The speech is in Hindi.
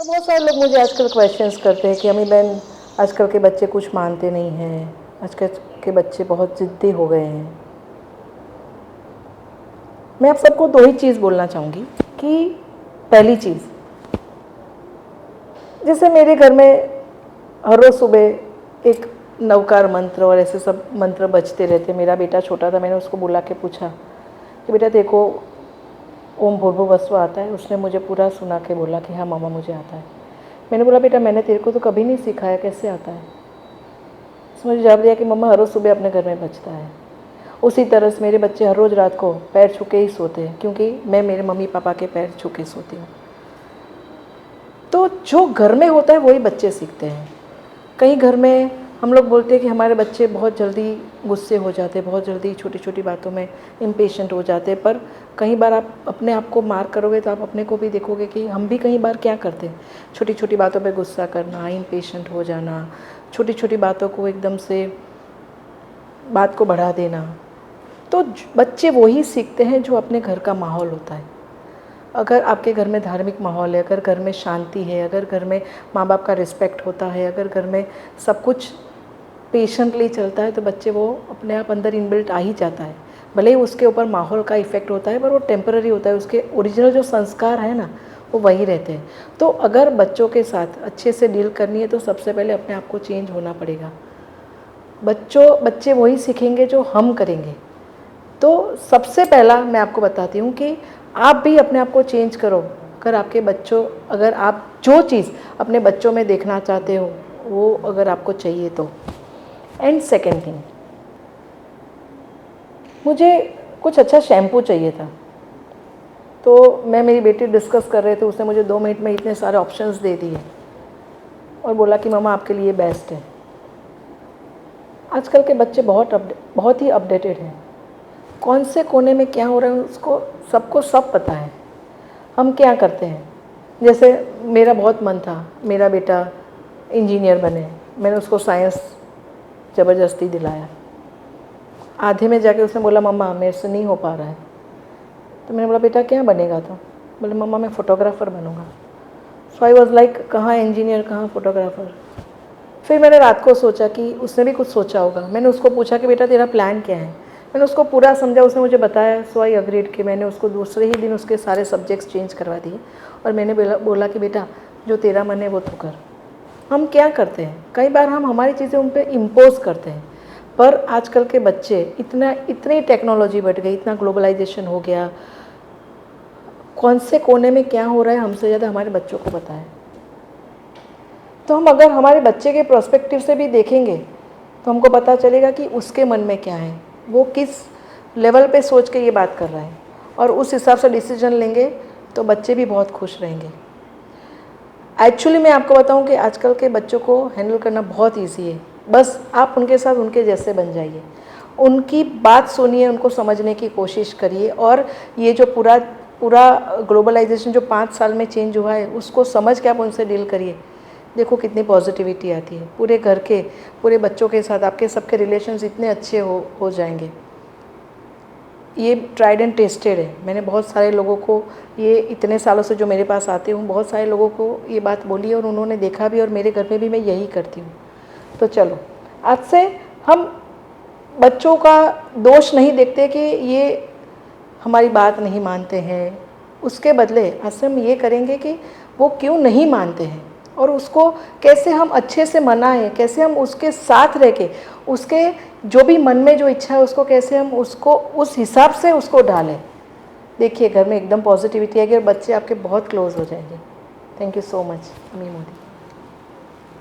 बहुत सारे लोग मुझे आजकल क्वेश्चंस करते हैं कि अम्मी बहन, आजकल के बच्चे कुछ मानते नहीं हैं, आजकल के बच्चे बहुत ज़िद्दी हो गए हैं। मैं आप सबको दो ही चीज़ बोलना चाहूँगी कि पहली चीज़, जैसे मेरे घर में हर रोज़ सुबह एक नवकार मंत्र और ऐसे सब मंत्र बजते रहते। मेरा बेटा छोटा था, मैंने उसको बुला के पूछा कि बेटा देखो ओम भूर्भुवस्सुः आता है। उसने मुझे पूरा सुना के बोला कि हाँ मामा मुझे आता है। मैंने बोला बेटा मैंने तेरे को तो कभी नहीं सिखाया, कैसे आता है? उसने मुझे जवाब दिया कि मम्मा हर रोज़ सुबह अपने घर में बजता है। उसी तरह से मेरे बच्चे हर रोज़ रात को पैर छू के ही सोते हैं, क्योंकि मैं मेरे मम्मी पापा के पैर छू के सोती हूँ। तो जो घर में होता है वही बच्चे सीखते हैं। कई घर में हम लोग बोलते हैं कि हमारे बच्चे बहुत जल्दी गुस्से हो जाते हैं, बहुत जल्दी छोटी छोटी बातों में इम्पेशेंट हो जाते हैं। पर कई बार आप अपने आप को मार्क करोगे तो आप अपने को भी देखोगे कि हम भी कई बार क्या करते हैं, छोटी छोटी बातों पे गुस्सा करना, इम्पेशेंट हो जाना, छोटी छोटी बातों को एकदम से बात को बढ़ा देना। तो बच्चे वही सीखते हैं जो अपने घर का माहौल होता है। अगर आपके घर में धार्मिक माहौल है, अगर घर में शांति है, अगर घर में माँ बाप का रिस्पेक्ट होता है, अगर घर में सब कुछ पेशेंटली चलता है, तो बच्चे वो अपने आप अंदर इनबिल्ट आ ही जाता है। भले ही उसके ऊपर माहौल का इफ़ेक्ट होता है, पर वो टेम्पररी होता है। उसके ओरिजिनल जो संस्कार है ना, वो वही रहते हैं। तो अगर बच्चों के साथ अच्छे से डील करनी है तो सबसे पहले अपने आप को चेंज होना पड़ेगा। बच्चे वही सीखेंगे जो हम करेंगे। तो सबसे पहला मैं आपको बताती हूँ कि आप भी अपने आप को चेंज करो। अगर आप जो चीज़ अपने बच्चों में देखना चाहते हो वो अगर आपको चाहिए तो। एंड सेकेंड थिंग, मुझे कुछ अच्छा शैम्पू चाहिए था। तो मैं मेरी बेटी डिस्कस कर रहे थे, उसने मुझे 2 मिनट में इतने सारे ऑप्शंस दे दिए और बोला कि मम्मा आपके लिए बेस्ट है। आजकल के बच्चे बहुत ही अपडेटेड हैं। कौन से कोने में क्या हो रहा है उसको सबको सब पता है। हम क्या करते हैं, जैसे मेरा बहुत मन था मेरा बेटा इंजीनियर बने, मैंने उसको साइंस ज़बरदस्ती दिलाया। आधे में जाके उसने बोला मम्मा मेरे से नहीं हो पा रहा है। तो मैंने बोला बेटा क्या बनेगा? तो बोले मम्मा मैं फ़ोटोग्राफ़र बनूँगा। सो आई वॉज लाइक कहाँ इंजीनियर कहाँ फ़ोटोग्राफ़र। फिर मैंने रात को सोचा कि उसने भी कुछ सोचा होगा। मैंने उसको पूछा कि बेटा तेरा प्लान क्या है? मैंने उसको पूरा समझा, उसने मुझे बताया। सो आई अग्रीड कि मैंने उसको दूसरे ही दिन उसके सारे सब्जेक्ट्स चेंज करवा दिए और मैंने बोला कि बेटा जो तेरा मन है वो तू कर। हम क्या करते हैं, कई बार हम हमारी चीज़ें उन पर इम्पोज करते हैं। पर आजकल के बच्चे इतनी टेक्नोलॉजी बढ़ गई, इतना ग्लोबलाइजेशन हो गया, कौन से कोने में क्या हो रहा है हमसे ज़्यादा हमारे बच्चों को पता है। तो हम अगर हमारे बच्चे के पर्सपेक्टिव से भी देखेंगे तो हमको पता चलेगा कि उसके मन में क्या है, वो किस लेवल पे सोच के ये बात कर रहा है, और उस हिसाब से डिसीजन लेंगे तो बच्चे भी बहुत खुश रहेंगे। एक्चुअली मैं आपको बताऊं कि आजकल के बच्चों को हैंडल करना बहुत ईजी है। बस आप उनके साथ उनके जैसे बन जाइए, उनकी बात सुनिए, उनको समझने की कोशिश करिए। और ये जो पूरा ग्लोबलाइजेशन जो 5 साल में चेंज हुआ है उसको समझ के आप उनसे डील करिए। देखो कितनी पॉजिटिविटी आती है। पूरे घर के पूरे बच्चों के साथ आपके सबके रिलेशंस इतने अच्छे हो जाएंगे। ये ट्राइड एंड टेस्टेड है। मैंने बहुत सारे लोगों को, ये इतने सालों से जो मेरे पास आते हूँ, बहुत सारे लोगों को ये बात बोली है और उन्होंने देखा भी, और मेरे घर में भी मैं यही करती हूँ। तो चलो आज से हम बच्चों का दोष नहीं देखते कि ये हमारी बात नहीं मानते हैं। उसके बदले आज से हम ये करेंगे कि वो क्यों नहीं मानते हैं और उसको कैसे हम अच्छे से मनाएं, कैसे हम उसके साथ रह के उसके जो भी मन में जो इच्छा है उसको कैसे हम उसको उस हिसाब से उसको डालें। देखिए घर में एकदम पॉजिटिविटी आएगी और बच्चे आपके बहुत क्लोज हो जाएंगे। थैंक यू सो मच अम्मी मोदी।